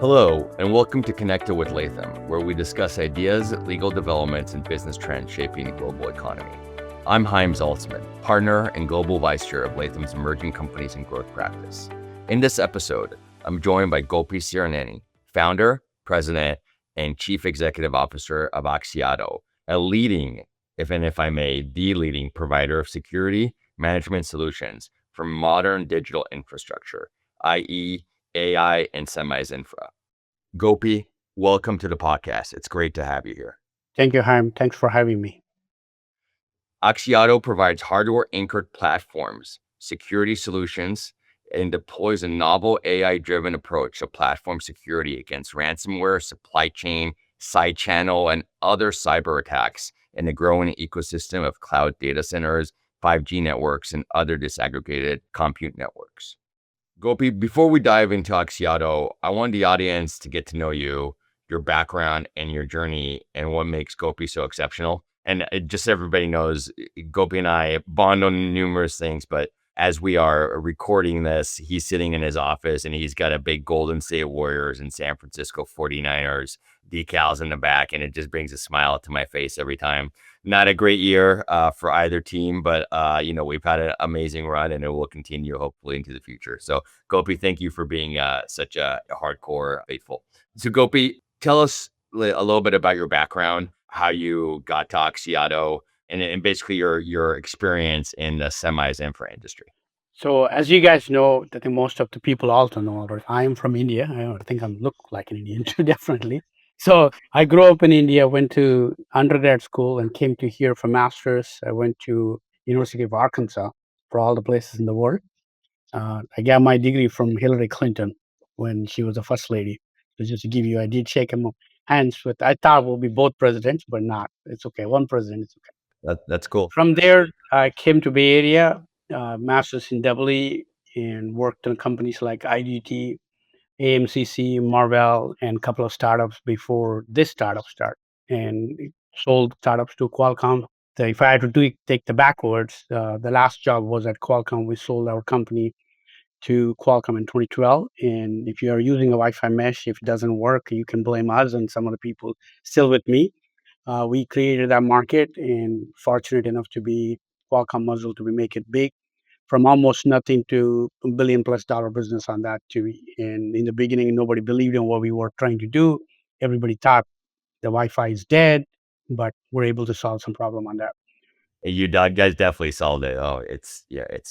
Hello, and welcome to Connected with Latham, where we discuss ideas, legal developments, and business trends shaping the global economy. I'm Chaim Zaltzman, partner and global vice chair of Latham's Emerging Companies and Growth Practice. In this episode, I'm joined by Gopi Siraneni, founder, president, and chief executive officer of Axiado, a leading, if I may, the leading provider of security management solutions for modern digital infrastructure, i.e., AI and semis infra. Gopi, welcome to the podcast. It's great to have you here. Thank you, Chaim. Thanks for having me. Axiado provides hardware-anchored platforms, security solutions, and deploys a novel AI-driven approach to platform security against ransomware, supply chain, side channel, and other cyber attacks in the growing ecosystem of cloud data centers, 5G networks, and other disaggregated compute networks. Gopi, before we dive into Axiado, I want the audience to get to know you, your background, and your journey, and what makes Gopi so exceptional. And just so everybody knows, Gopi and I bond on numerous things, but as we are recording this, he's sitting in his office and he's got a big Golden State Warriors and San Francisco 49ers decals in the back, and it just brings a smile to my face every time. Not a great year for either team, but we've had an amazing run, and it will continue hopefully into the future. So Gopi, thank you for being such a hardcore faithful. So Gopi, tell us a little bit about your background, how you got to Axiado, and basically your experience in the semis infra industry. So, as you guys know, I think most of the people also know already, I am from India. I think I look like an Indian too, definitely. So, I grew up in India, went to undergrad school, and came to here for masters. I went to University of Arkansas, for all the places in the world. I got my degree from Hillary Clinton when she was the first lady. So just to give you, I did shake hands with. I thought we'll be both presidents, but not. It's okay. One president. It's okay. That's cool. From there, I came to Bay Area, masters in EE, and worked in companies like IDT, AMCC, Marvell, and a couple of startups before this startup start, and sold startups to Qualcomm. So if I had to take the backwards, the last job was at Qualcomm. We sold our company to Qualcomm in 2012. And if you are using a Wi-Fi mesh, if it doesn't work, you can blame us and some of the people still with me. We created that market and fortunate enough to be Qualcomm muzzle to be make it big from almost nothing to $1 billion+ business on that too. And in the beginning, nobody believed in what we were trying to do. Everybody thought the Wi-Fi is dead, but we're able to solve some problem on that. You guys definitely solved it. Oh, it's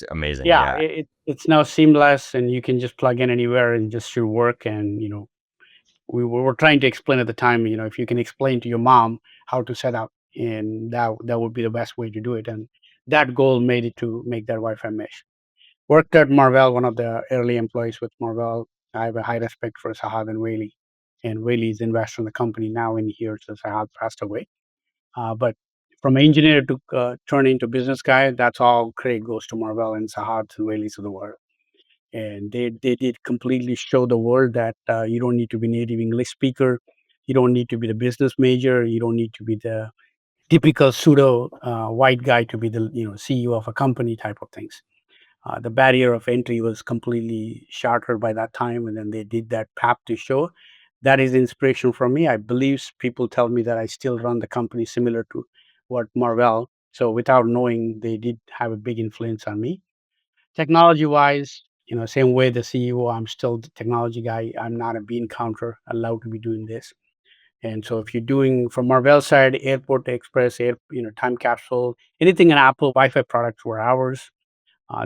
amazing. Yeah, Yeah. it's now seamless and you can just plug in anywhere and just should work. And we were trying to explain at the time, if you can explain to your mom how to set up, and that would be the best way to do it. And that goal made it to make that Wi-Fi mesh. Worked at Marvell, one of the early employees with Marvell. I have a high respect for Sahad and Whaley, and Whaley's investor in the company now in here, so Sahad passed away. But from engineer to turn into business guy, that's all credit goes to Marvell and Sahad and Whaley's of the world. And they did completely show the world that you don't need to be native English speaker, you don't need to be the business major, you don't need to be the typical pseudo white guy to be the CEO of a company type of things. The barrier of entry was completely shattered by that time, and then they did that path to show. That is inspiration for me. I believe people tell me that I still run the company similar to what Marvell. So without knowing, they did have a big influence on me. Technology wise, same way the CEO, I'm still the technology guy. I'm not a bean counter allowed to be doing this. And so if you're doing from Marvell side, Airport Express, time capsule, anything in Apple Wi-Fi products were ours.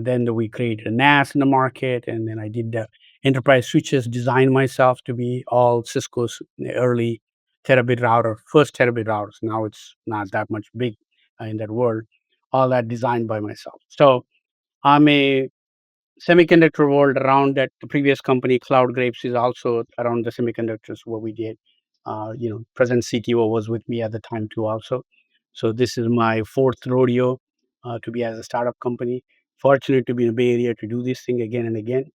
Then we created a NAS in the market, and then I did the enterprise switches, designed myself to be all Cisco's early terabit router, first terabit routers. Now it's not that much big in that world. All that designed by myself. So I'm a semiconductor world around that. The previous company, Cloud Grapes, is also around the semiconductors. What we did, present CTO was with me at the time too, also. So this is my fourth rodeo to be as a startup company. Fortunate to be in the Bay Area to do this thing again and again.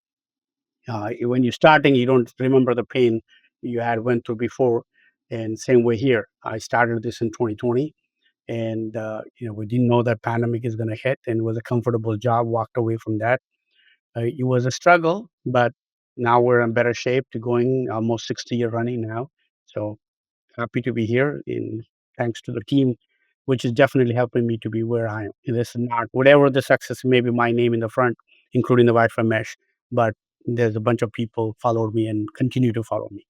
When you're starting, you don't remember the pain you had went through before. And same way here. I started this in 2020, and we didn't know that pandemic is going to hit, and it was a comfortable job. Walked away from that. It was a struggle, but Now we're in better shape to going almost 60-year running now. So happy to be here in thanks to the team, which is definitely helping me to be where I am. This is not whatever the success may be my name in the front, including the Wi-Fi mesh, but there's a bunch of people followed me and continue to follow me.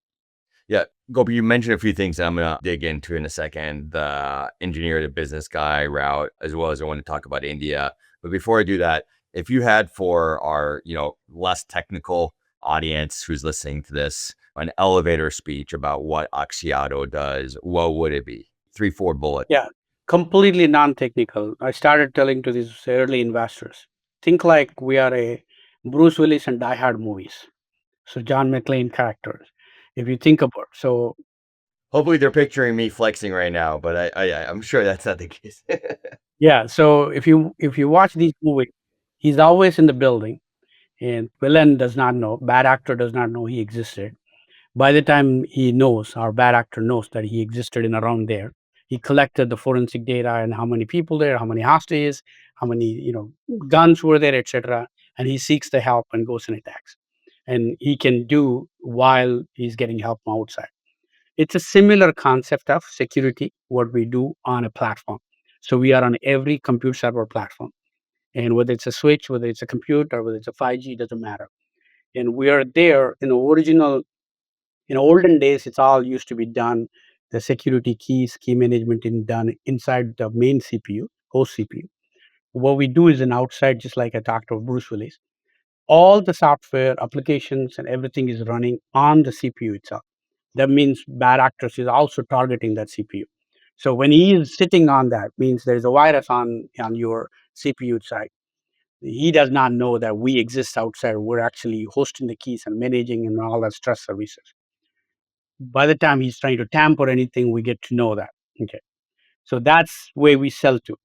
Yeah, Gopi, you mentioned a few things that I'm gonna dig into in a second, the engineer to business guy route, as well as I want to talk about India. But before I do that, if you had for our, less technical audience who's listening to this, an elevator speech about what Axiado does, what would it be? Three, four bullet. Yeah, completely non-technical. I started telling to these early investors, think like we are a Bruce Willis and Die Hard movies. So John McClane characters. If you think about so Hopefully they're picturing me flexing right now, but I'm sure that's not the case. yeah, so if you watch these movies, he's always in the building and villain does not know, bad actor does not know he existed. By the time he knows, our bad actor knows that he existed in around there, he collected the forensic data and how many people there, how many hostages, how many guns were there, etc. And he seeks the help and goes and attacks. And he can do while he's getting help from outside. It's a similar concept of security, what we do on a platform. So we are on every compute server platform. And whether it's a switch, whether it's a computer, whether it's a 5G, doesn't matter. And we are there in the original, in olden days, it's all used to be done. The security keys, key management is done inside the main CPU, host CPU. What we do is an outside, just like I talked of Bruce Willis. All the software, applications, and everything is running on the CPU itself. That means bad actors is also targeting that CPU. So when he is sitting on that, means there is a virus on your CPU side. He does not know that we exist outside. We're actually hosting the keys and managing and all that stress services. By the time he's trying to tamper anything, we get to know that. Okay. So that's where we sell to.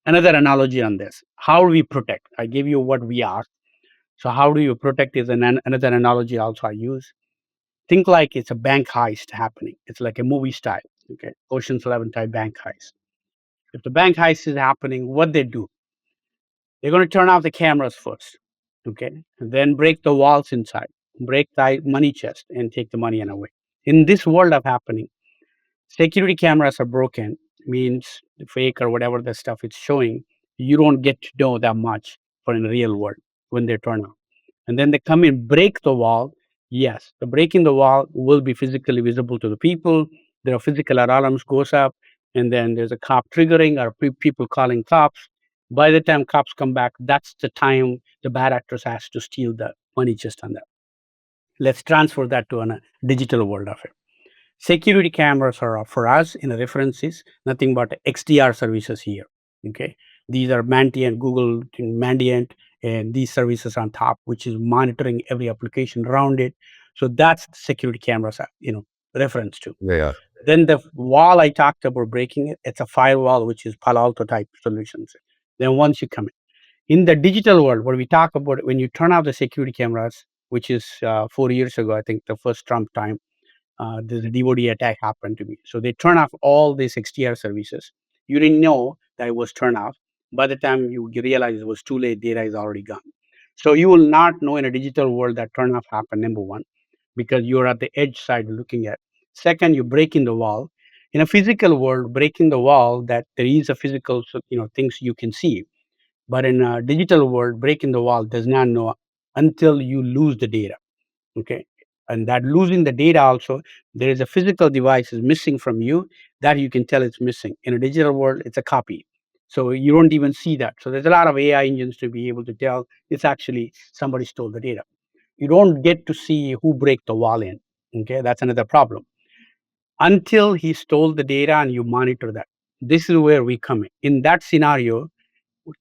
Another analogy on this. How do we protect? I gave you what we are. So how do you protect is another analogy also I use. Think like it's a bank heist happening. It's like a movie style. Okay. Ocean's 11 type bank heist. If the bank heist is happening, what they do, they're going to turn off the cameras first. Okay. And then break the walls inside, break the money chest and take the money and away. In this world of happening, security cameras are broken, means fake or whatever the stuff it's showing, you don't get to know that much for in the real world when they turn on. And then they come in, break the wall. Yes, the breaking the wall will be physically visible to the people. There are physical alarms goes up, and then there's a cop triggering or people calling cops. By the time cops come back, that's the time the bad actors has to steal the money just on that. Let's transfer that to a digital world of it. Security cameras are for us in a reference is nothing but XDR services here. Okay. These are Mandiant, Google Mandiant, and these services on top, which is monitoring every application around it. So that's the security cameras, reference to. Yeah. Then the wall I talked about breaking it, it's a firewall, which is Palo Alto type solutions. Then once you come in the digital world, what we talk about when you turn off the security cameras, which is 4 years ago, I think the first Trump time, there's a DoD attack happened to me. So they turn off all these XDR services. You didn't know that it was turned off. By the time you realize it was too late, data is already gone. So you will not know in a digital world that turn off happened, number one, because you're at the edge side looking at. Second, you're breaking the wall. In a physical world, breaking the wall that there is a physical, things you can see. But in a digital world, breaking the wall does not know until you lose the data. Okay. And that losing the data also, there is a physical device is missing from you that you can tell it's missing. In a digital world, it's a copy. So you don't even see that. So there's a lot of AI engines to be able to tell it's actually somebody stole the data. You don't get to see who break the wall in. Okay, that's another problem. Until he stole the data and you monitor that. This is where we come in. In that scenario,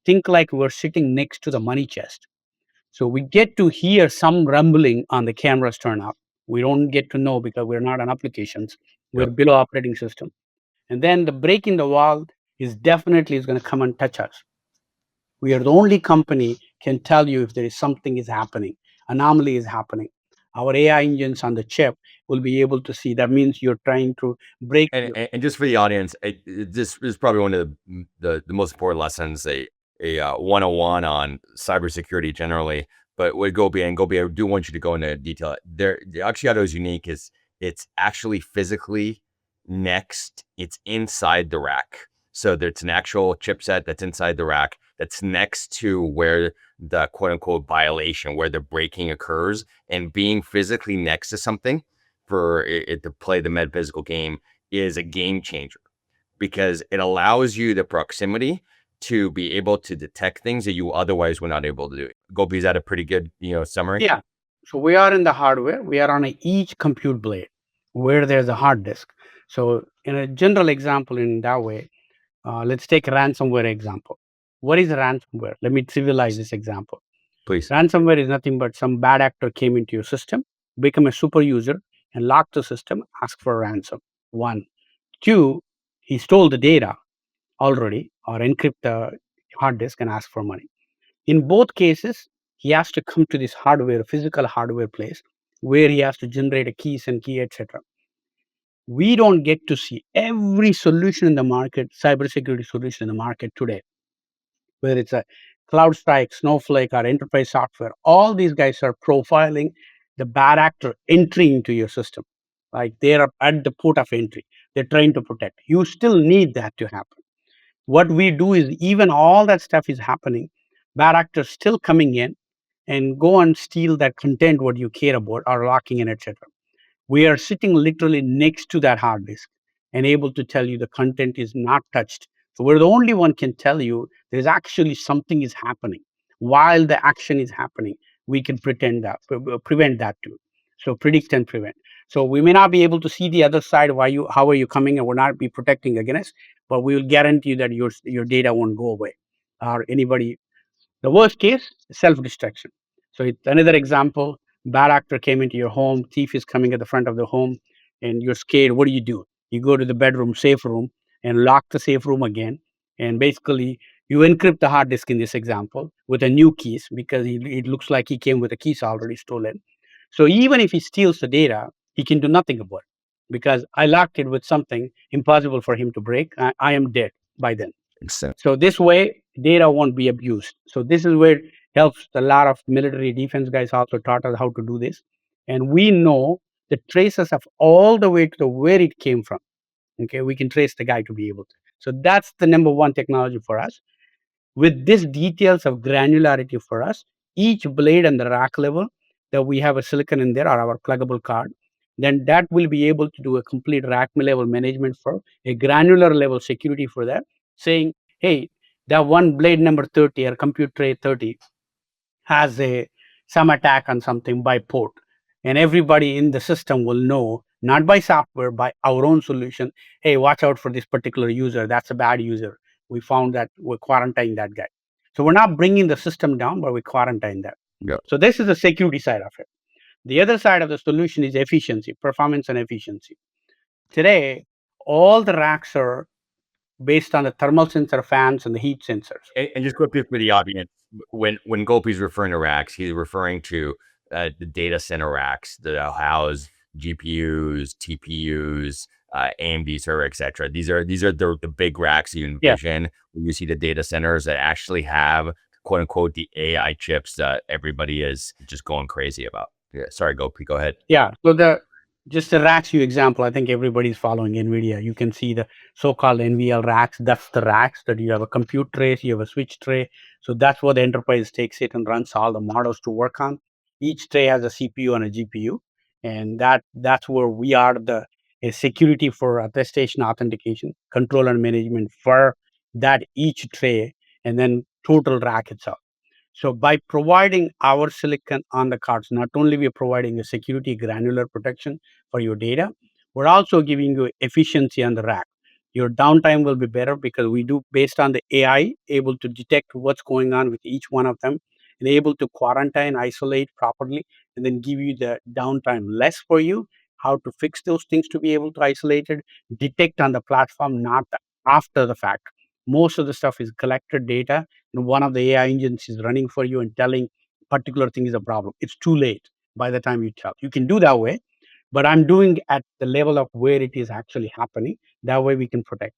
think like we're sitting next to the money chest. So we get to hear some rumbling on the cameras turn off. We don't get to know because we're not on applications. We're Yep. below operating system. And then the break in the wall is definitely is going to come and touch us. We are the only company can tell you if there is something is happening, anomaly is happening. Our AI engines on the chip will be able to see. That means you're trying to break. And just for the audience, this is probably one of the most important lessons, a 101 on cybersecurity generally. But with Gobi, I do want you to go into detail. The Axiado is unique. Is it's actually physically next. It's inside the rack. So there's an actual chipset that's inside the rack that's next to where the quote unquote violation, where the breaking occurs, and being physically next to something for it to play the metaphysical game is a game changer because it allows you the proximity to be able to detect things that you otherwise were not able to do. Gopi, is that a pretty good, summary? Yeah. So we are in the hardware. We are on each compute blade where there's a hard disk. So in a general example, in that way, let's take a ransomware example. What is a ransomware? Let me trivialize this example. Please. Ransomware is nothing but some bad actor came into your system, become a super user, and locked the system, ask for a ransom. One. Two, he stole the data already or encrypt the hard disk and ask for money. In both cases, he has to come to this hardware, physical hardware place where he has to generate a keys and key, etc. We don't get to see every solution in the market, cybersecurity solution in the market today, whether it's a CloudStrike, Snowflake, or enterprise software. All these guys are profiling the bad actor entry into your system. Like they're at the port of entry. They're trying to protect. You still need that to happen. What we do is even all that stuff is happening, bad actors still coming in and go and steal that content what you care about or locking in, etc. We are sitting literally next to that hard disk and able to tell you the content is not touched. So we're the only one can tell you there's actually something is happening. While the action is happening, we can pretend that prevent that too. So predict and prevent. So we may not be able to see the other side why you how are you coming and we'll not be protecting against, but we will guarantee you that your data won't go away or anybody the worst case, self-destruction. So it's another example. Bad actor came into your home, thief is coming at the front of the home, and you're scared. What do? You go to the bedroom, safe room, and lock the safe room again. And basically, you encrypt the hard disk in this example with a new keys because it looks like he came with the keys already stolen. So even if he steals the data, he can do nothing about it because I locked it with something impossible for him to break. I am dead by then. So, So this way, data won't be abused. So this is where it helps a lot of military defense guys also taught us how to do this. And we know the traces of all the way to the where it came from. Okay, we can trace the guy to be able to. So that's the number one technology for us. With these details of granularity for us, each blade and the rack level that we have a silicon in there or our pluggable card, then that will be able to do a complete rack level management for a granular level security for that, saying, hey, that one blade number 30 or compute tray 30 has a some attack on something by port. And everybody in the system will know, not by software, by our own solution, hey, watch out for this particular user. That's a bad user. We found that we're quarantining that guy. So we're not bringing the system down, but we quarantine that. yeah. So this is the security side of it. The other side of the solution is efficiency, performance and efficiency. Today, all the racks are based on the thermal sensor fans and the heat sensors. And just quickly for the audience, when Gopi's referring to racks, he's referring to the data center racks that house GPUs, TPUs, AMD server, etc. These are the big racks you Yeah. envision when you see the data centers that actually have quote unquote the AI chips that everybody is just going crazy about. Yeah, sorry, Gopi, go ahead. Yeah. So the just the racks you example, I think everybody's following NVIDIA. You can see the so-called NVL racks. That's the racks that you have a compute tray, you have a switch tray. So that's what the enterprise takes it and runs all the models to work on. Each tray has a CPU and a GPU, and that's where we are the a security for attestation, authentication, control and management for that each tray, and then total rack itself. So by providing our silicon on the cards, not only we are providing a security granular protection for your data, we're also giving you efficiency on the rack. Your downtime will be better because we do based on the AI able to detect what's going on with each one of them and able to quarantine, isolate properly, and then give you the downtime less for you. How to fix those things to be able to isolate it, detect on the platform, not after the fact. Most of the stuff is collected data and one of the AI engines is running for you and telling particular thing is a problem. It's too late by the time you tell. You can do that way, but I'm doing at the level of where it is actually happening. That way we can protect.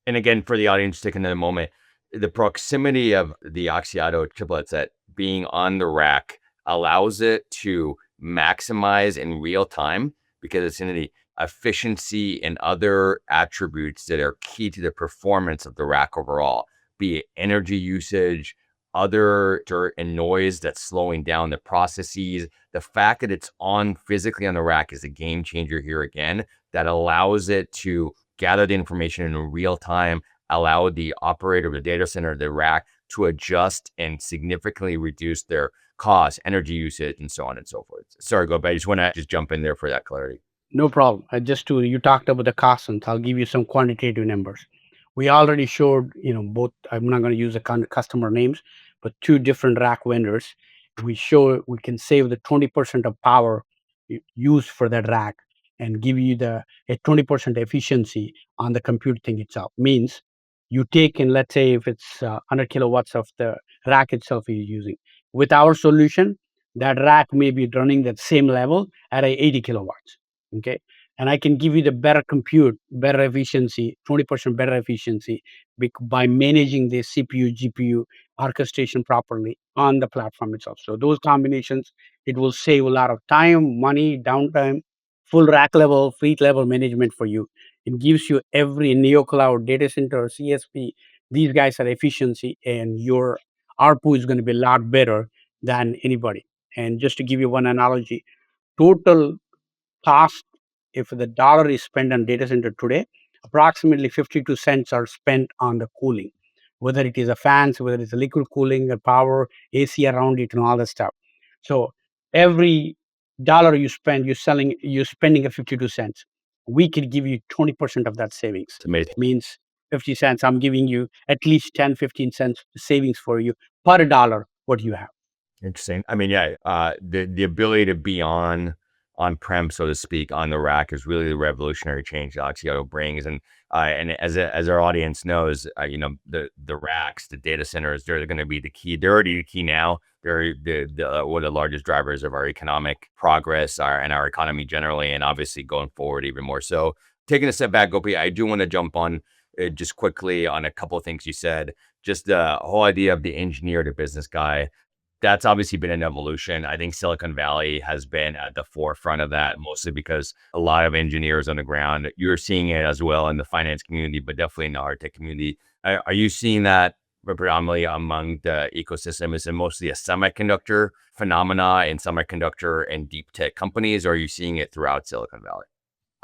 And again, for the audience, taking a moment, the proximity of the Axiado chiplets that being on the rack allows it to maximize in real time because it's in the efficiency and other attributes that are key to the performance of the rack overall, be it energy usage, other dirt and noise that's slowing down the processes. The fact that it's on physically on the rack is a game changer here again that allows it to gather the information in real time, allow the operator of the data center, the rack, to adjust and significantly reduce their cost, energy usage, and so on and so forth. Sorry, go, but I just want to just jump in there for that clarity. No problem. Just to you talked about the costs, I'll give you some quantitative numbers. We already showed, both. I'm not going to use the customer names, but two different rack vendors. We can save the 20% of power used for that rack and give you the a 20% efficiency on the compute thing itself. Means you take in, let's say, if it's 100 kilowatts of the rack itself you're using. With our solution, that rack may be running that same level at a 80 kilowatts. Okay, and I can give you the better compute, better efficiency, 20% better efficiency by managing the CPU GPU orchestration properly on the platform itself. So those combinations, it will save a lot of time, money, downtime, full rack level, fleet level management for you. It gives you every neo cloud data center, CSP, these guys are efficiency, and your ARPU is going to be a lot better than anybody. And just to give you one analogy, total cost, if the dollar is spent on data center today, approximately 52 cents are spent on the cooling, whether it is a fans, whether it's a liquid cooling, a power, AC around it, and all that stuff. So every dollar you spend, you're spending a 52 cents. We could give you 20% of that savings. It's amazing. Means 50 cents. I'm giving you at least 10, 15 cents savings for you per dollar what you have. Interesting. I mean, yeah, the ability to be on prem, so to speak, on the rack is really the revolutionary change that Axiado brings. And as our audience knows, the racks, the data centers, they're going to be the key. They're already the key now. They're one of the largest drivers of our economic progress, and our economy generally, and obviously going forward even more so. Taking a step back, Gopi, I do want to jump on just quickly on a couple of things you said. Just the whole idea of the engineer to business guy, that's obviously been an evolution. I think Silicon Valley has been at the forefront of that, mostly because a lot of engineers on the ground. You're seeing it as well in the finance community, but definitely in the hard tech community. Are you seeing that predominantly among the ecosystem? Is it mostly a semiconductor phenomena in semiconductor and deep tech companies, or are you seeing it throughout Silicon Valley?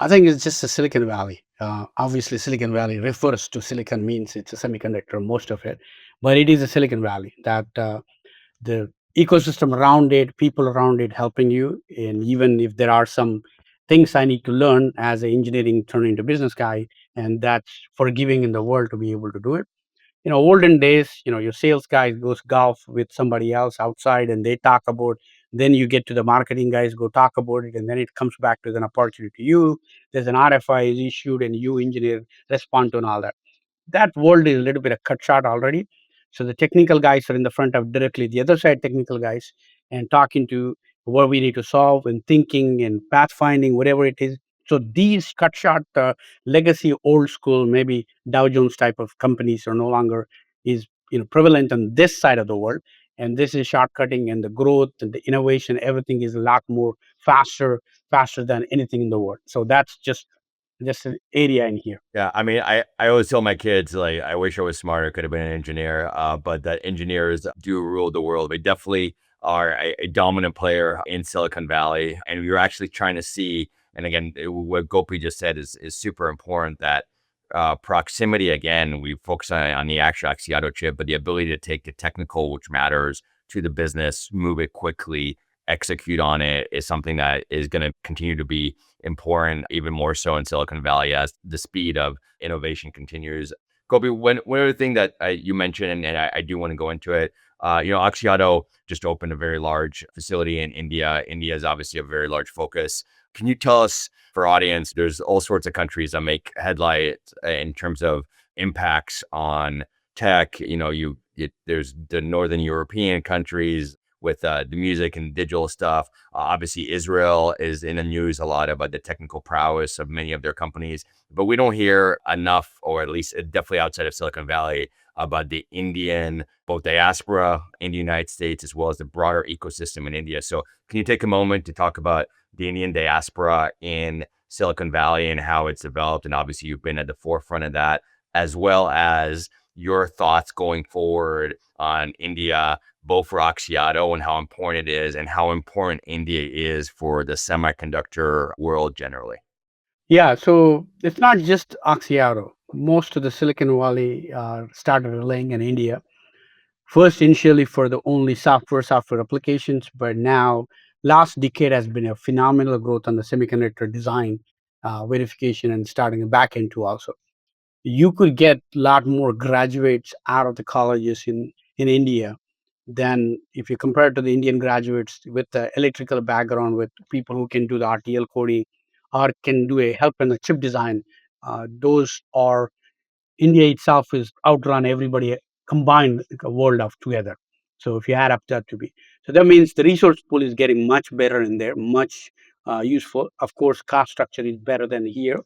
I think it's just a Silicon Valley. Obviously, Silicon Valley refers to silicon means it's a semiconductor, most of it, but it is a Silicon Valley that the ecosystem around it, people around it helping you. And even if there are some things I need to learn as an engineering turn into business guy, and that's forgiving in the world to be able to do it. Olden days, your sales guy goes golf with somebody else outside and they talk about, then you get to the marketing guys, go talk about it, and then it comes back to an opportunity to you. There's an RFI is issued and you engineer respond to and all that. That world is a little bit of cut short already. So the technical guys are in the front of directly the other side technical guys and talking to what we need to solve and thinking and pathfinding, whatever it is. So these cut short legacy old school, maybe Dow Jones type of companies are no longer is prevalent on this side of the world. And this is shortcutting and the growth and the innovation, everything is a lot more faster than anything in the world. So that's just an area in here. Yeah, I mean, I always tell my kids, like, I wish I was smarter, could have been an engineer, but that engineers do rule the world. They definitely are a dominant player in Silicon Valley, and you're actually trying to see. And again, what Gopi just said is super important. That proximity, again, we focus on the actual Axiado chip, but the ability to take the technical, which matters, to the business, move it quickly, execute on it, is something that is going to continue to be important, even more so in Silicon Valley as the speed of innovation continues. Gopi, one other thing that you mentioned, and I do want to go into it. Axiado just opened a very large facility in India. India is obviously a very large focus. Can you tell us, for audience, there's all sorts of countries that make headlights in terms of impacts on tech. There's the Northern European countries with the music and digital stuff. Obviously, Israel is in the news a lot about the technical prowess of many of their companies, but we don't hear enough, or at least definitely outside of Silicon Valley, about the Indian, both diaspora in the United States, as well as the broader ecosystem in India. So, can you take a moment to talk about the Indian diaspora in Silicon Valley and how it's developed? And obviously, you've been at the forefront of that, as well as your thoughts going forward on India, both for Axiado and how important it is, and how important India is for the semiconductor world generally. Yeah, so it's not just Axiado. Most of the Silicon Valley started relying on India. First, initially for the only software applications, but now last decade has been a phenomenal growth on the semiconductor design, verification, and starting the back end too. Also, you could get a lot more graduates out of the colleges in India than if you compare to the Indian graduates with the electrical background, with people who can do the RTL coding or can do a help in the chip design. Those are India itself is outrun everybody combined a world of together. So if you add up that to be, so that means the resource pool is getting much better in there, much useful. Of course, cost structure is better than here,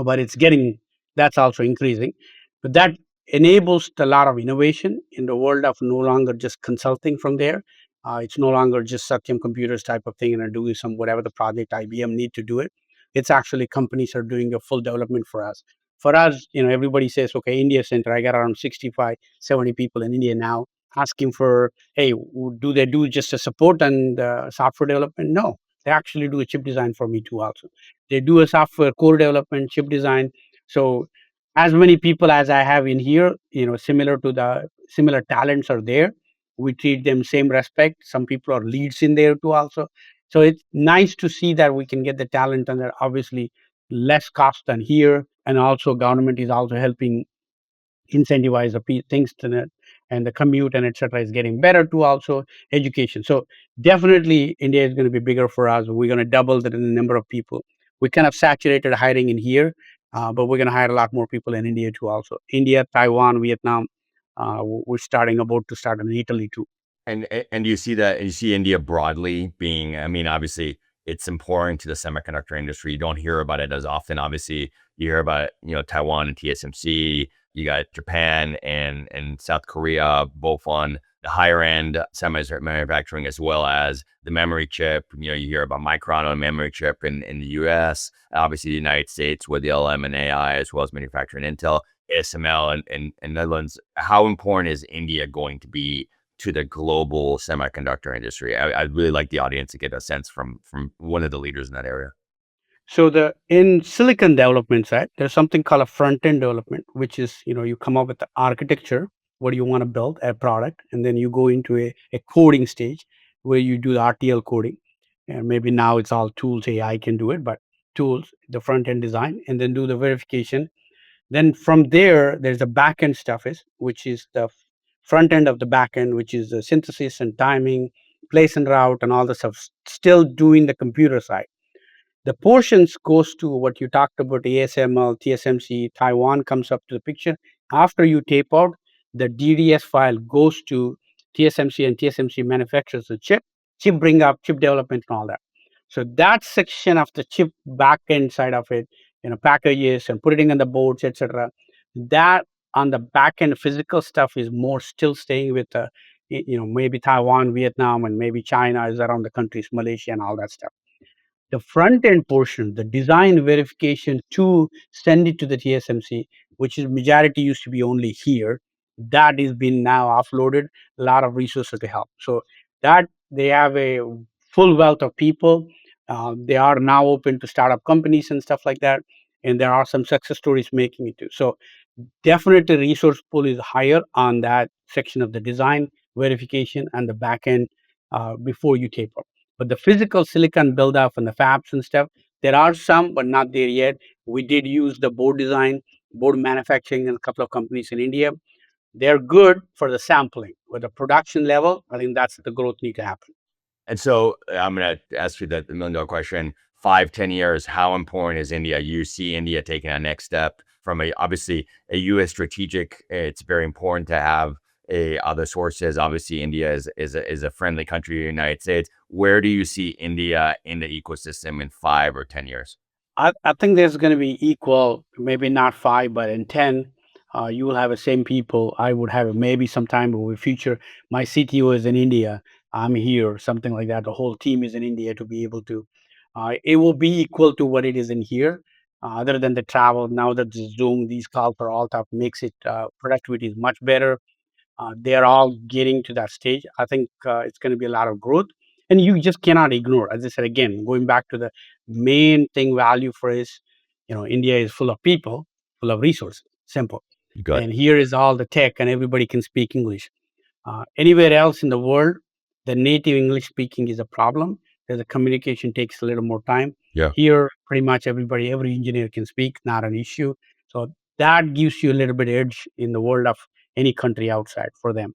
but it's getting that's also increasing. But that enables a lot of innovation in the world of no longer just consulting from there. It's no longer just Satyam Computers type of thing and doing some whatever the project IBM need to do it. It's actually companies are doing a full development for us. For us, everybody says, okay, India Center, I got around 65, 70 people in India now asking for, hey, do they do just a support and software development? No, they actually do a chip design for me too also. They do a software core development, chip design. So as many people as I have in here, similar talents are there. We treat them same respect. Some people are leads in there too also. So it's nice to see that we can get the talent and they're obviously less cost than here. And also government is also helping incentivize the things to it, and the commute and etc. is getting better too. Also education. So definitely India is going to be bigger for us. We're going to double the number of people. We kind of saturated hiring in here, but we're going to hire a lot more people in India too. Also India, Taiwan, Vietnam. We're starting about to start in Italy too. And you see that you see India broadly being, I mean, obviously it's important to the semiconductor industry. You don't hear about it as often. Obviously, you hear about, Taiwan and TSMC. You got Japan and South Korea, both on the higher end semi manufacturing as well as the memory chip. You hear about Micron on memory chip in the US, obviously the United States with the LM and AI, as well as manufacturing Intel, ASML and Netherlands. How important is India going to be to the global semiconductor industry? I'd really like the audience to get a sense from one of the leaders in that area. So the in silicon development side, there's something called a front end development, which is you come up with the architecture, what do you want to build a product, and then you go into a coding stage where you do the RTL coding, and maybe now it's all tools, AI can do it, but tools, the front end design, and then do the verification. Then from there, there's the back end stuff is which is the front end of the back end, which is the synthesis and timing, place and route, and all the stuff. Still doing the computer side, the portions goes to what you talked about, ASML, TSMC, Taiwan comes up to the picture. After you tape out, the DDS file goes to TSMC and TSMC manufactures the chip bring up, chip development and all that. So that section of the chip backend side of it, packages and putting on the boards, etc. That on the backend physical stuff is more still staying with maybe Taiwan, Vietnam, and maybe China is around the countries, Malaysia and all that stuff. The front end portion, the design verification to send it to the TSMC, which is majority used to be only here, that is been now offloaded, a lot of resources to help. So that they have a full wealth of people. They are now open to startup companies and stuff like that. And there are some success stories making it too. So definitely resource pool is higher on that section of the design verification and the back end before you tape up. But the physical silicon build up and the fabs and stuff, there are some, but not there yet. We did use the board design, board manufacturing, and a couple of companies in India. They're good for the sampling. With the production level, I think that's the growth need to happen. And so I'm going to ask you the $1 million question. 5, 10 years, how important is India? You see India taking a next step from obviously a U.S. strategic. It's very important to have other sources. Obviously, India is a friendly country to the United States. Where do you see India in the ecosystem in 5 or 10 years? I think there's going to be equal, maybe not five, but in 10. You will have the same people. I would have it maybe sometime in the future. My CTO is in India. I'm here, something like that. The whole team is in India to be able to. It will be equal to what it is in here. Other than the travel, now that the Zoom, these calls are all tough, makes it productivity is much better. They're all getting to that stage. I think it's going to be a lot of growth, and you just cannot ignore. As I said again, going back to the main thing, value for is, India is full of people, full of resources. Simple, Good. and here is all the tech, and everybody can speak English. Anywhere else in the world, the native English speaking is a problem. The communication takes a little more time. Yeah. Here, pretty much everybody, every engineer can speak, not an issue. So that gives you a little bit edge in the world of any country outside for them.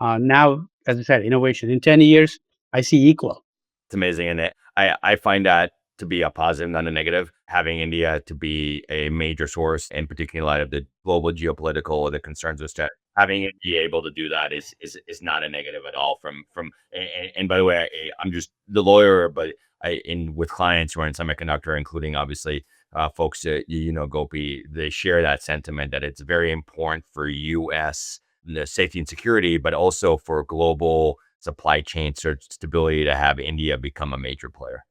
Now, as I said, innovation in 10 years, I see equal. It's amazing, and I find that to be a positive, not a negative. Having India to be a major source, in particular in light of the global geopolitical, the concerns with that, having it be able to do that is not a negative at all. And by the way, I'm just the lawyer, but I in with clients who are in semiconductor, including obviously folks that Gopi, they share that sentiment that it's very important for U.S. the safety and security, but also for global supply chain stability to have India become a major player.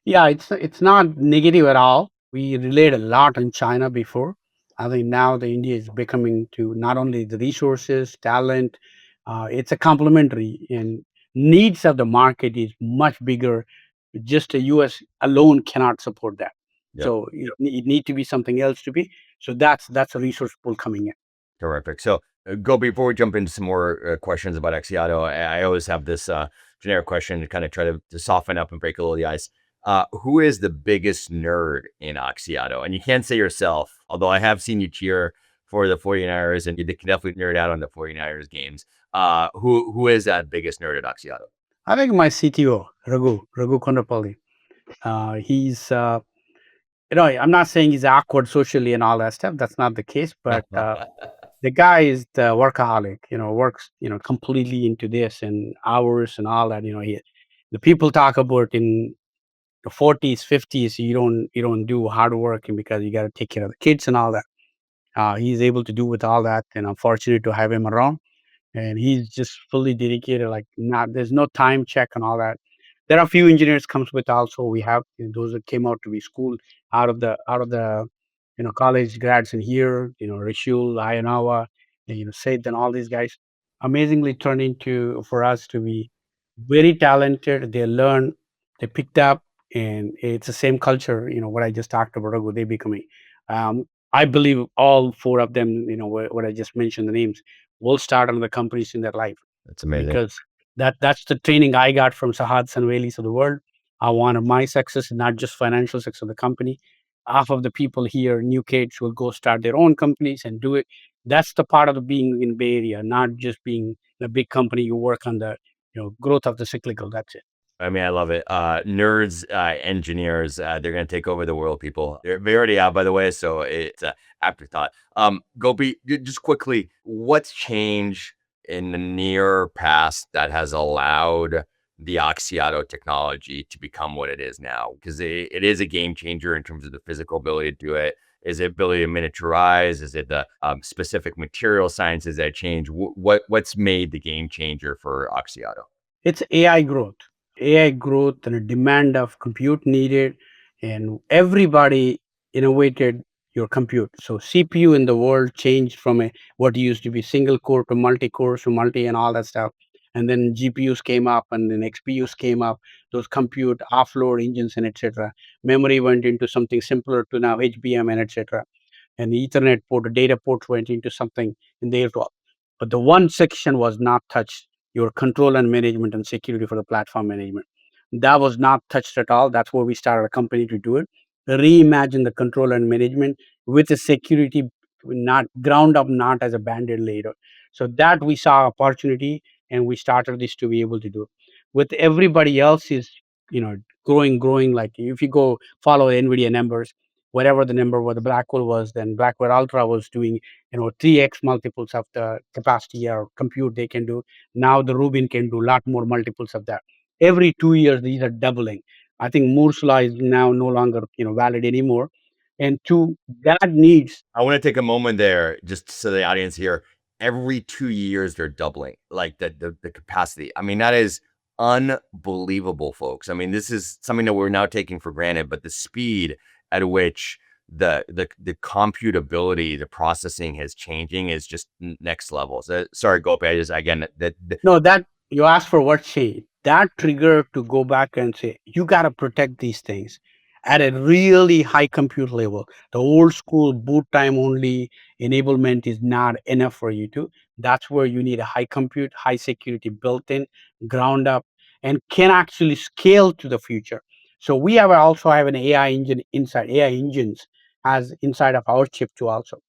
Yeah, it's not negative at all. We relied a lot on China before. I think now the India is becoming to not only the resources, talent, it's a complementary and needs of the market is much bigger. Just the US alone cannot support that. Yep. So it need to be something else to be. So that's a resource pool coming in. Terrific. So, go before we jump into some more questions about Axiado. I always have this generic question to kind of try to soften up and break a little the ice. Who is the biggest nerd in Axiado? And you can't say yourself, although I have seen you cheer for the 49ers and you can definitely nerd out on the 49ers games. Who is that biggest nerd at Axiado? I think my CTO, Raghu Kondapalli, he's I'm not saying he's awkward socially and all that stuff. That's not the case, but the guy is the workaholic, works, completely into this and hours and all that. The people talk about in the 40s, 50s, you don't do hard work and because you got to take care of the kids and all that. He's able to do with all that, and I'm fortunate to have him around. And he's just fully dedicated. Like not, there's no time check and all that. There are a few engineers comes with also. We have those that came out to be schooled out of the college grads in here. Rishul, Ayanawa, Said, and all these guys amazingly turned into for us to be very talented. They learn, they picked up, and it's the same culture. What I just talked about. Raghu, they becoming. Um, I believe all four of them. What I just mentioned the names will start another companies in their life That's amazing. because that's the training I got from Sahads and Whaley's of the world. I wanted my success, not just financial success of the company. Half of the people here, new kids, will go start their own companies and do it. That's the part of the being in Bay Area, not just being in a big company. You work on the growth of the cyclical. That's it. I mean, I love it. Nerds, engineers, they're going to take over the world, people. They already have, by the way. So it's afterthought. Gopi, just quickly, what's changed in the near past that has allowed the Axiato technology to become what it is now? Because it is a game changer in terms of the physical ability to do it. Is it ability to miniaturize? Is it the specific material sciences that change? What's made the game changer for Axiato? It's AI growth and a demand of compute needed, and everybody innovated your compute. So CPU in the world changed from a what used to be single core to multi-core to multi and all that stuff. And then GPUs came up and then XPUs came up, those compute offload engines and etc. Memory went into something simpler to now HBM and etc. And the Ethernet port, the data ports went into something in there as well. But the one section was not touched, your control and management and security for the platform management. That was not touched at all. That's where we started a company to do it. Reimagine the control and management with the security, not ground up, not as a band-aid later. So that we saw opportunity and we started this to be able to do. With everybody else is, you know, growing. Like if you go follow NVIDIA numbers, whatever the number what the Blackwell was, then Blackwell Ultra was doing 3x multiples of the capacity or compute they can do. Now the Rubin can do a lot more multiples of that. Every 2 years these are doubling. I think Moore's law is now no longer valid anymore. And two, that needs. I want to take a moment there just so the audience here. Every 2 years, they're doubling like the capacity. I mean, that is unbelievable, folks. I mean, this is something that we're now taking for granted, but the speed at which the computability, the processing is changing is just next level. So, sorry, Gopi, I just again that No, that you asked for what change. That trigger to go back and say, you got to protect these things at a really high compute level. The old school boot time only enablement is not enough for you to. That's where you need a high compute, high security built in, ground up, and can actually scale to the future. So we have also have an AI engine inside, AI engines as inside of our chip too also.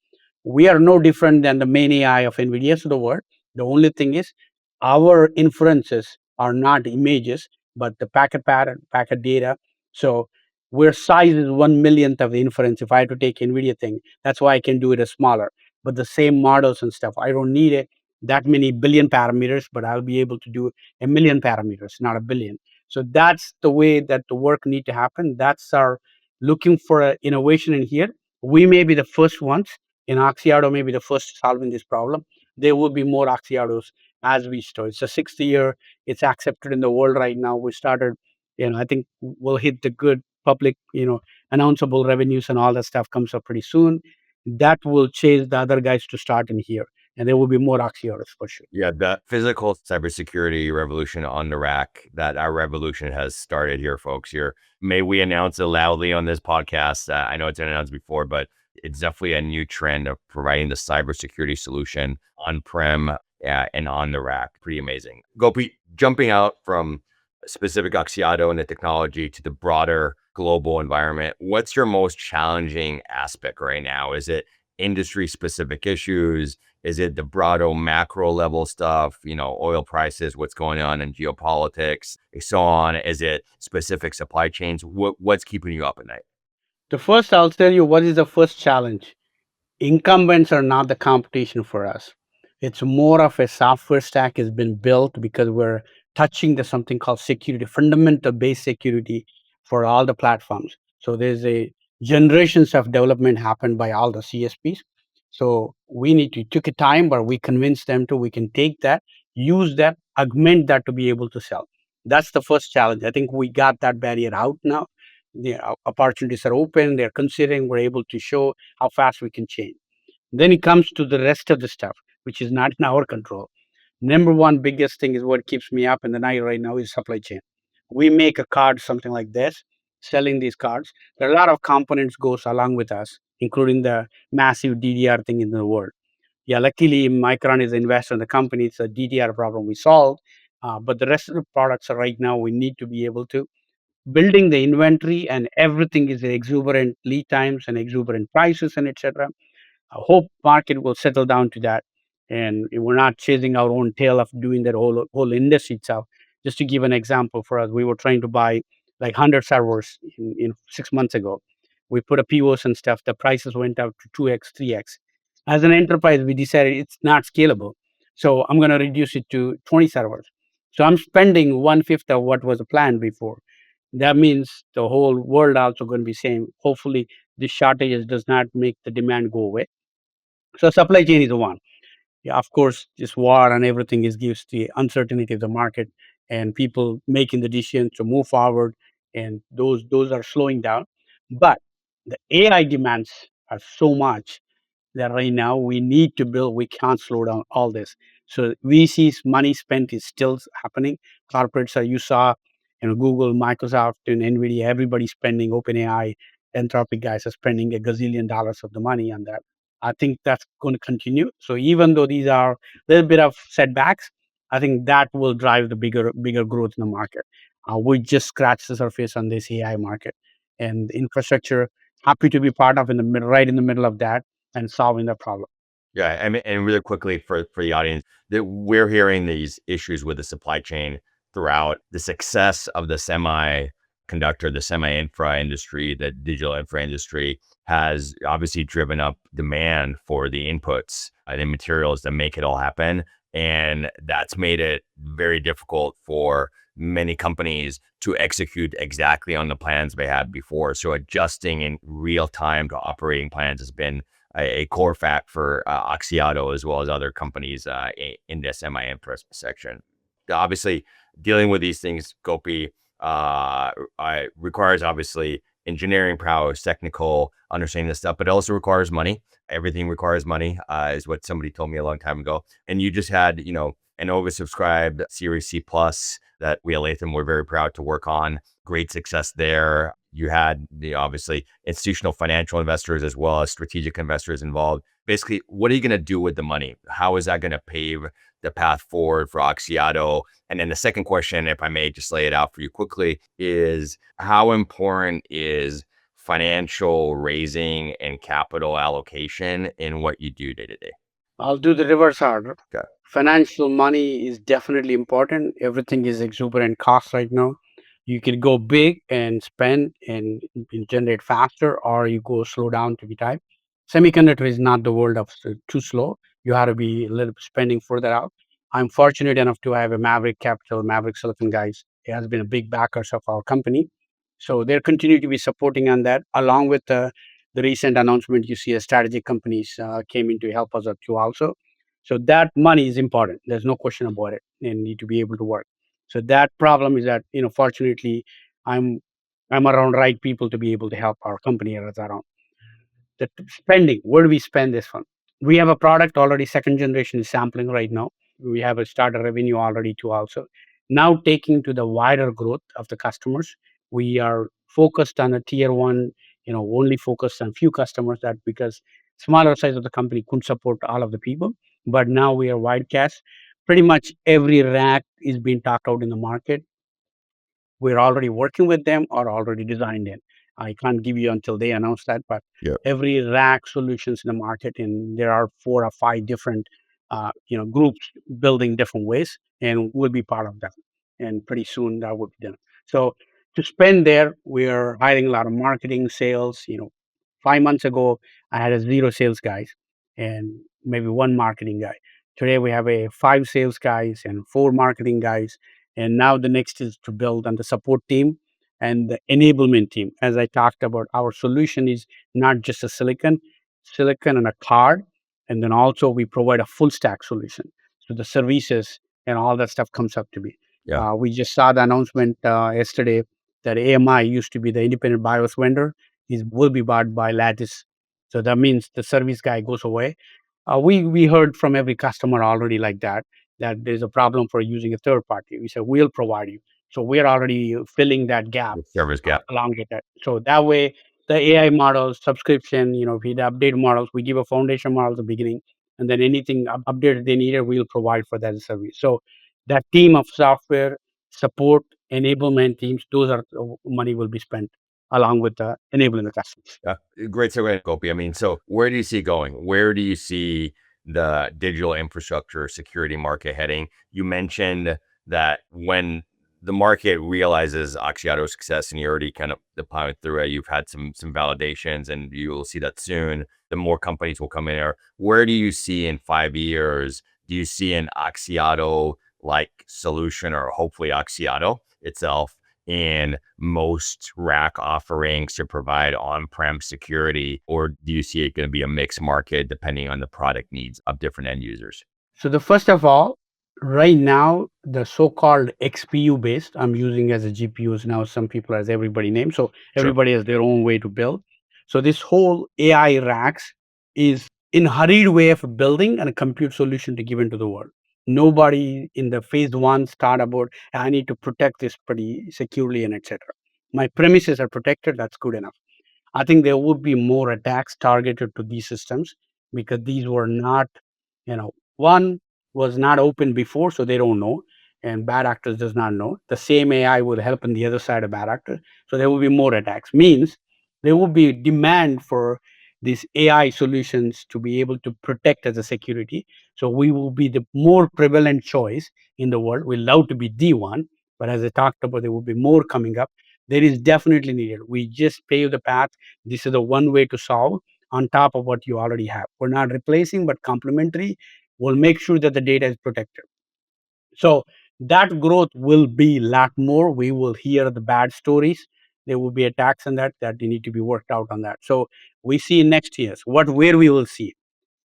We are no different than the main AI of NVIDIA to the world. The only thing is our inferences are not images, but the packet pattern, packet data. So where size is 1 millionth of the inference, if I had to take NVIDIA thing, that's why I can do it as smaller. But the same models and stuff, I don't need it that many billion parameters, but I'll be able to do a million parameters, not a billion. So that's the way that the work need to happen. That's our looking for a innovation in here. We may be the first ones in Axiado, may be the first solving this problem. There will be more Axiados as we start. It's the sixth year. It's accepted in the world right now. We started, I think we'll hit the good public, announceable revenues and all that stuff comes up pretty soon. That will chase the other guys to start in here. And there will be more Axiados for sure. yeah, the physical cybersecurity revolution on the rack, that our revolution has started here, folks. Here, may we announce it loudly on this podcast. I know it's been announced before, but it's definitely a new trend of providing the cybersecurity solution on-prem and on the rack. Pretty amazing. Gopi, jumping out from specific Axiado and the technology to the broader global environment, what's your most challenging aspect right now? Is it industry specific issues? Is it the broader macro level stuff, oil prices, what's going on in geopolitics, and so on? Is it specific supply chains? What's keeping you up at night? The first, I'll tell you what is the first challenge. Incumbents are not the competition for us. It's more of a software stack has been built because we're touching the something called security, fundamental base security for all the platforms. So there's a generations of development happened by all the CSPs. So we need to took a time, but we convinced them to we can take that, use that, augment that to be able to sell. That's the first challenge. I think we got that barrier out now. The opportunities are open. They're considering. We're able to show how fast we can change. Then it comes to the rest of the stuff, which is not in our control. Number one biggest thing is what keeps me up in the night right now is supply chain. We make a card, something like this, selling these cards. There are a lot of components goes along with us, including the massive DDR thing in the world. Yeah, luckily Micron is an investor in the company. It's a DDR problem we solved. But the rest of the products are right now we need to be able to building the inventory and everything is exuberant lead times and exuberant prices and etc. I hope market will settle down to that, and we're not chasing our own tail of doing that whole industry itself. Just to give an example for us, we were trying to buy like 100 servers in 6 months ago. We put a POs and stuff. The prices went up to 2x, 3x. As an enterprise, we decided it's not scalable, so I'm going to reduce it to 20 servers. So I'm spending 1/5 of what was planned before. That means the whole world also going to be same. Hopefully, this shortages does not make the demand go away. So supply chain is the one. Yeah, of course, this war and everything is gives the uncertainty of the market and people making the decision to move forward, and those are slowing down. But the AI demands are so much that right now we need to build. We can't slow down all this. So VC's money spent is still happening. Corporates are you saw, Google, Microsoft, and Nvidia. Everybody spending. OpenAI, Anthropic guys are spending a gazillion dollars of the money on that. I think that's going to continue. So even though these are a little bit of setbacks, I think that will drive the bigger growth in the market. We just scratched the surface on this AI market, and infrastructure. Happy to be part of in the middle, right in the middle of that and solving the problem. Yeah, I mean, and really quickly for the audience, that we're hearing these issues with the supply chain throughout. The success of the semiconductor, the semi-infra industry, the digital infra industry has obviously driven up demand for the inputs and the materials that make it all happen. And that's made it very difficult for many companies to execute exactly on the plans they had before. So adjusting in real time to operating plans has been a core fact for Axiado as well as other companies in this MI section. Obviously, dealing with these things, Gopi, requires obviously engineering prowess, technical understanding this stuff, but it also requires money. Everything requires money, is what somebody told me a long time ago. And you just had, an oversubscribed Series C plus that we at Latham were very proud to work on. Great success there. You had the obviously institutional financial investors as well as strategic investors involved. Basically, what are you going to do with the money? How is that going to pave the path forward for Axiado? And then the second question, if I may just lay it out for you quickly, is how important is financial raising and capital allocation in what you do day to day? I'll do the reverse order. Okay. Financial money is definitely important. Everything is exuberant cost right now. You can go big and spend and generate faster, or you go slow down to be type. Semiconductor is not the world of too slow. You have to be a little bit spending further out. I'm fortunate enough to have a Maverick Capital, Maverick Silicon guys. He has been a big backers of our company. So they're continue to be supporting on that, along with the recent announcement. You see, strategic companies came in to help us out too also. So that money is important. There's no question about it. And need to be able to work. So that problem is that fortunately, I'm I'm around right people to be able to help our company around the spending. Where do we spend this one? We have a product already. Second generation is sampling right now. We have a starter revenue already too. Also, now taking to the wider growth of the customers, we are focused on a tier one. Only focused on few customers that because smaller size of the company couldn't support all of the people. But now we are wide cast. Pretty much every rack is being talked out in the market. We're already working with them or already designed in. I can't give you until they announce that, but Yeah. every rack solutions in the market, and there are 4 or 5 different, groups building different ways, and we'll be part of that. And pretty soon that will be done. So to spend there, we're hiring a lot of marketing, sales. 5 months ago, I had a 0 sales guys and maybe 1 marketing guy. Today we have a 5 sales guys and 4 marketing guys, and now the next is to build on the support team and the enablement team. As I talked about, our solution is not just a silicon and a card. And then also we provide a full stack solution. So the services and all that stuff comes up to be. Yeah. We just saw the announcement yesterday that AMI used to be the independent BIOS vendor. Is will be bought by Lattice. So that means the service guy goes away. We heard from every customer already like that there's a problem for using a third party. We said we'll provide you. So we're already filling that gap The service gap. along with that. So that way, the AI models, subscription, if we update models, we give a foundation model at the beginning, and then anything updated they needed, we'll provide for that service. So that team of software support enablement teams, those are money will be spent along with enabling the customers. Yeah, great segue, Gopi. I mean, so where do you see it going? Where do you see the digital infrastructure security market heading? You mentioned that when the market realizes Axiato's success, and you already kind of plowing through it, you've had some validations, and you will see that soon. The more companies will come in there. Where do you see in 5 years? Do you see an Axiato like solution, or hopefully Axiato itself, in most rack offerings to provide on-prem security, or do you see it going to be a mixed market depending on the product needs of different end users? So the first of all, right now, the so-called XPU based, I'm using as a GPUs now. Some people as everybody names, so Sure. everybody has their own way to build. So this whole AI racks is in hurried way of building and a compute solution to give into the world. Nobody in the phase one start about I need to protect this pretty securely and etc. My premises are protected. That's good enough. I think there would be more attacks targeted to these systems because these were not, one was not open before, so they don't know, and bad actors does not know. The same AI would help on the other side of bad actors, so there will be more attacks. Means there will be demand for these AI solutions to be able to protect as a security. So we will be the more prevalent choice in the world. We love to be the one, but as I talked about, there will be more coming up. There is definitely needed. We just pave the path. This is the one way to solve on top of what you already have. We're not replacing, but complementary. We'll make sure that the data is protected. So That growth will be a lot more. We will hear the bad stories. There will be attacks on that need to be worked out on that. So we see next years where we will see.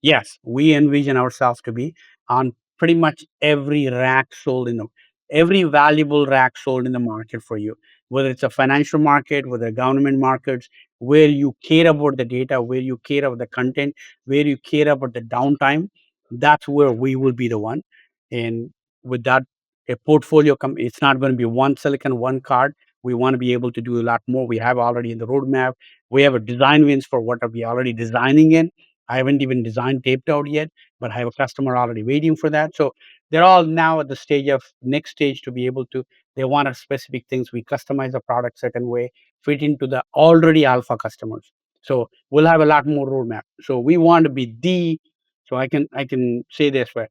Yes, we envision ourselves to be on pretty much every rack sold in the every valuable rack sold in the market for you, whether it's a financial market, whether government markets, where you care about the data, where you care about the content, where you care about the downtime. That's where we will be the one. And with that, a portfolio, it's not going to be one silicon, one card. We want to be able to do a lot more. We have already in the roadmap. We have a design wins for what are we already designing in. I haven't even designed taped out yet, but I have a customer already waiting for that. So they're all now at the stage of next stage to be able to. They want a specific things. We customize the product certain way, fit into the already alpha customers. So we'll have a lot more roadmap. So we want to be the. So I can say this way.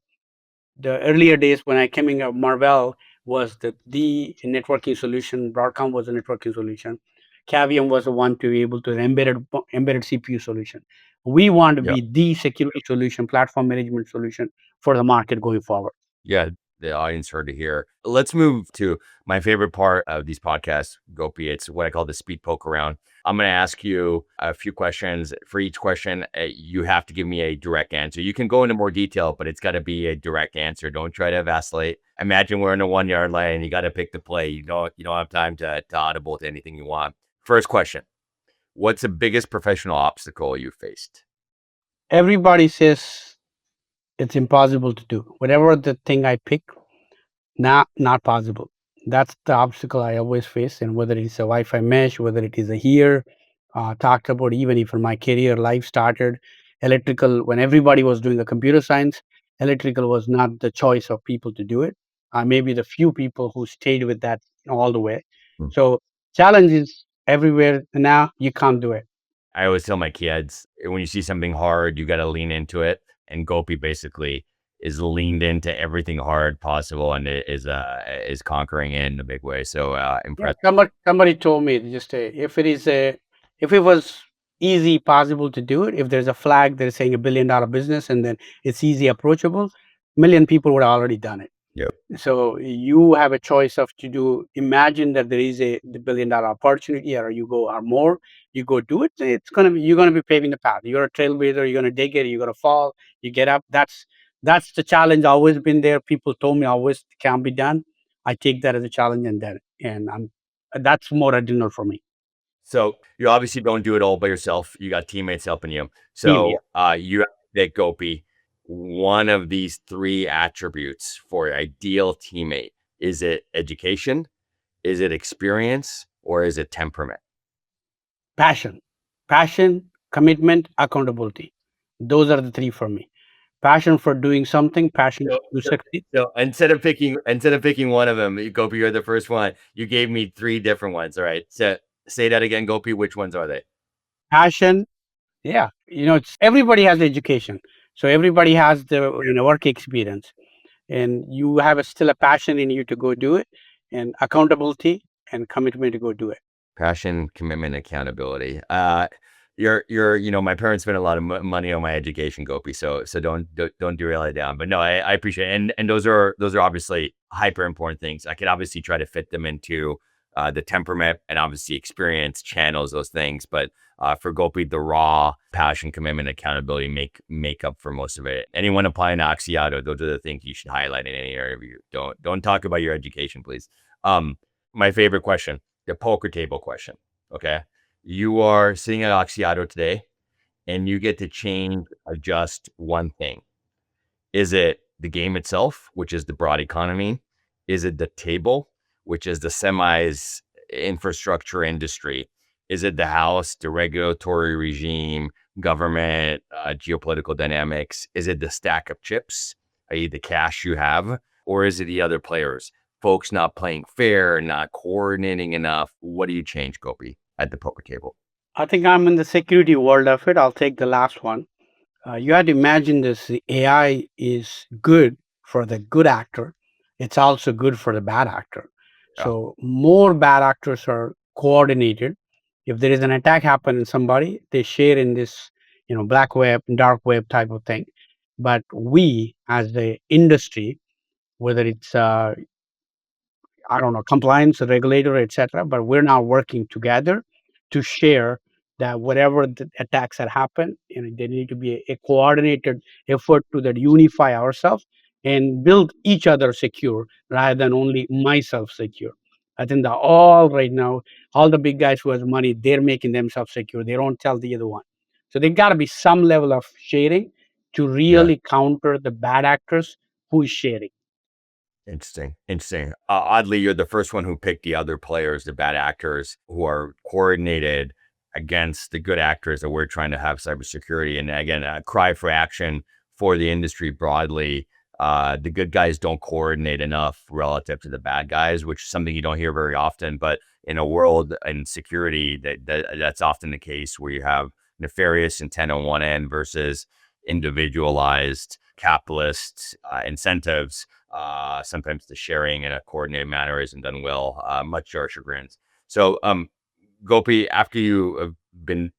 The earlier days when I came in, Marvell was the networking solution. Broadcom was a networking solution. Cavium was the one to be able to embedded CPU solution. We want to Yeah. be the security solution, platform management solution for the market going forward. Yeah, the audience heard to hear. Let's move to my favorite part of these podcasts, Gopi. It's what I call the speed poke around. I'm going to ask you a few questions. For each question, you have to give me a direct answer. You can go into more detail, but it's got to be a direct answer. Don't try to vacillate. Imagine we're in a 1 yard line. You got to pick the play. You don't have time to audible to anything you want. First question: what's the biggest professional obstacle you faced? Everybody says it's impossible to do. Whatever the thing I pick, not possible. That's the obstacle I always face, and whether it's a Wi-Fi mesh, whether it is a here, talked about even if my career life started, electrical when everybody was doing the computer science, electrical was not the choice of people to do it. Maybe the few people who stayed with that all the way. So challenge is everywhere. Now you can't do it. I always tell my kids when you see something hard, you got to lean into it. And Gopi basically is leaned into everything hard possible and is conquering it in a big way. So Yeah, impressive. somebody told me just if it was easy possible to do it, if there's a flag that is saying $1 billion business and then it's easy approachable, million people would have already done it. Yep. So you have a choice of to do. Imagine that there is the $1 billion opportunity, or you go or more. You go do it. You're gonna be paving the path. You're a trailblazer. You're gonna dig it. You're gonna fall. You get up. That's the challenge. Always been there. People told me always can be done. I take that as a challenge and then and I'm that's more original for me. So you obviously don't do it all by yourself. You got teammates helping you. Team, yeah. So you have to pick Gopi. One of these three attributes for an ideal teammate. Is it education? Is it experience? Or is it temperament? Passion, passion, commitment, accountability. Those are the three for me. Passion for doing something. Passion So, to so, succeed. so instead of picking one of them, Gopi, you're the first one. You gave me three different ones. All right. So say that again, Gopi. Which ones are they? Passion. Yeah, it's everybody has education, so everybody has the work experience, and you have still a passion in you to go do it, and accountability and commitment to go do it. Passion, commitment, accountability. My parents spent a lot of money on my education, Gopi. So don't derail it down. But no, I appreciate it. And those are obviously hyper important things. I could obviously try to fit them into the temperament and obviously experience channels those things. But for Gopi, the raw passion, commitment, accountability make up for most of it. Anyone applying to Axiado, those are the things you should highlight in any area of you. Don't talk about your education, please. My favorite question, the poker table question. Okay. You are sitting at Axiado today and you get to change, adjust one thing. Is it the game itself, which is the broad economy? Is it the table, which is the semis infrastructure industry? Is it the house, the regulatory regime, government, geopolitical dynamics? Is it the stack of chips, i.e., the cash you have? Or is it the other players? Folks not playing fair, not coordinating enough. What do you change, Gopi, at the poker table? I think I'm in the security world of it. I'll take the last one. You had to imagine this: the AI is good for the good actor. It's also good for the bad actor. Yeah. So more bad actors are coordinated. If there is an attack happen in somebody, they share in this, black web, dark web type of thing. But we, as the industry, whether it's I don't know, compliance, regulator, etc. But we're now working together to share that whatever the attacks that happen, there need to be a coordinated effort to that unify ourselves and build each other secure rather than only myself secure. I think that all right now, all the big guys who has money, they're making themselves secure. They don't tell the other one. So there got to be some level of sharing to Yeah. really counter the bad actors who is sharing. Interesting. Interesting. Oddly, you're the first one who picked the other players, the bad actors who are coordinated against the good actors that we're trying to have cybersecurity. And again, a cry for action for the industry broadly. The good guys don't coordinate enough relative to the bad guys, which is something you don't hear very often. But in a world in security, that's often the case where you have nefarious intent on one end versus individualized capitalist incentives. Sometimes the sharing in a coordinated manner isn't done well, much to our chagrins. So, Gopi, after you have been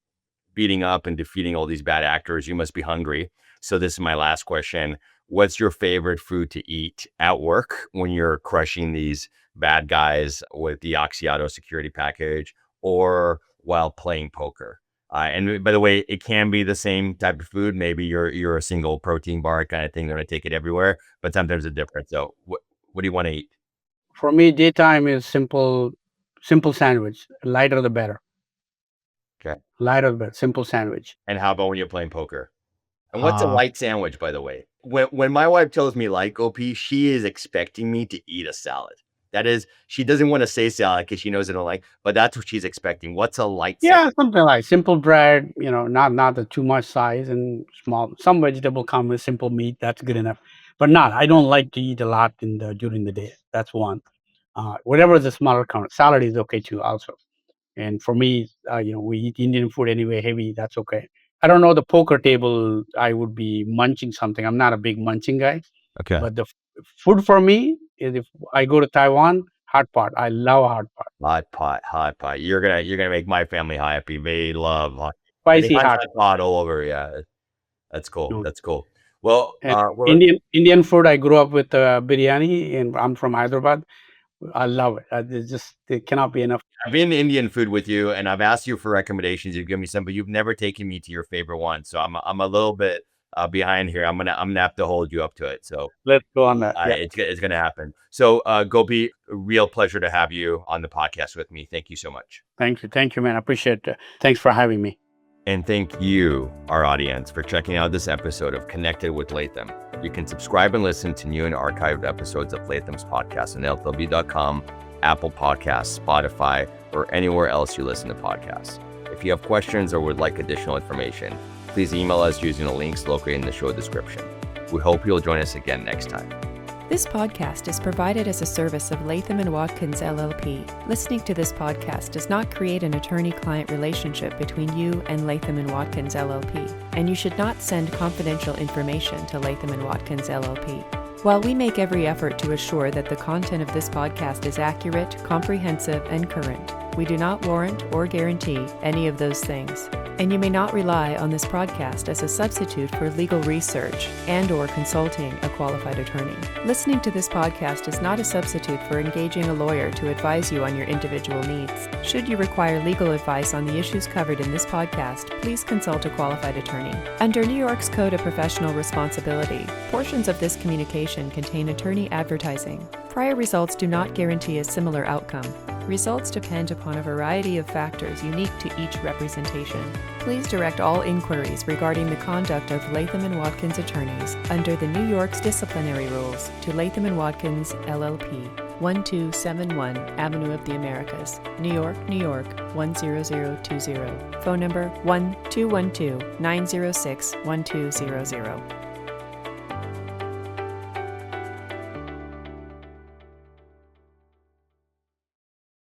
beating up and defeating all these bad actors, you must be hungry. So this is my last question. What's your favorite food to eat at work when you're crushing these bad guys with the Axiado security package or while playing poker? And by the way, it can be the same type of food. Maybe you're a single protein bar kind of thing. They're gonna take it everywhere, but sometimes it's different. So what do you want to eat? For me, daytime is simple sandwich. Lighter the better. Okay. Lighter the better. Simple sandwich. And how about when you're playing poker? And what's a Uh, light sandwich, by the way? When my wife tells me light OP, she is expecting me to eat a salad. That is, she doesn't want to say salad because she knows I don't like, but that's what she's expecting. What's a light sandwich? yeah, something like simple bread. Not the too much size and small. Some vegetable come with simple meat. That's good enough. But not. I don't like to eat a lot during the day. That's one. Whatever the smaller count. Salad is okay too. Also. And for me, we eat Indian food anyway, heavy. That's okay. I don't know the poker table. I would be munching something. I'm not a big munching guy, Okay. but the food for me is if I go to Taiwan, hot pot. I love hot pot, Hot pot, hot pot. You're gonna make my family happy. They love hot. They spicy hunt hot hot pot all over. Yeah, that's cool. pot. That's cool. Well, And we're Indian food. I grew up with biryani, and I'm from Hyderabad. I love it. It cannot be enough. I've been to Indian food with you, and I've asked you for recommendations. You've given me some, but you've never taken me to your favorite one. So I'm a little bit behind here. I'm gonna have to hold you up to it. So Let's go on that. Yeah. it's gonna happen. So Gopi, a real pleasure to have you on the podcast with me. Thank you so much. Thank you, man. I appreciate it. Thanks for having me. And thank you, our audience, for checking out this episode of Connected with Latham. You can subscribe and listen to new and archived episodes of Latham's podcast on LTLB.com, Apple Podcasts, Spotify, or anywhere else you listen to podcasts. If you have questions or would like additional information, please email us using the links located in the show description. We hope you'll join us again next time. This podcast is provided as a service of Latham & Watkins LLP. Listening to this podcast does not create an attorney-client relationship between you and Latham & Watkins LLP, and you should not send confidential information to Latham & Watkins LLP. While we make every effort to assure that the content of this podcast is accurate, comprehensive, and current, we do not warrant or guarantee any of those things. And you may not rely on this podcast as a substitute for legal research and/or consulting a qualified attorney. Listening to this podcast is not a substitute for engaging a lawyer to advise you on your individual needs. Should you require legal advice on the issues covered in this podcast, please consult a qualified attorney. Under New York's Code of Professional Responsibility, portions of this communication contain attorney advertising. Prior results do not guarantee a similar outcome. Results depend upon a variety of factors unique to each representation. Please direct all inquiries regarding the conduct of Latham & Watkins attorneys under the New York's disciplinary rules to Latham & Watkins LLP, 1271 Avenue of the Americas, New York, New York, 10020. Phone number 1-212-906-1200.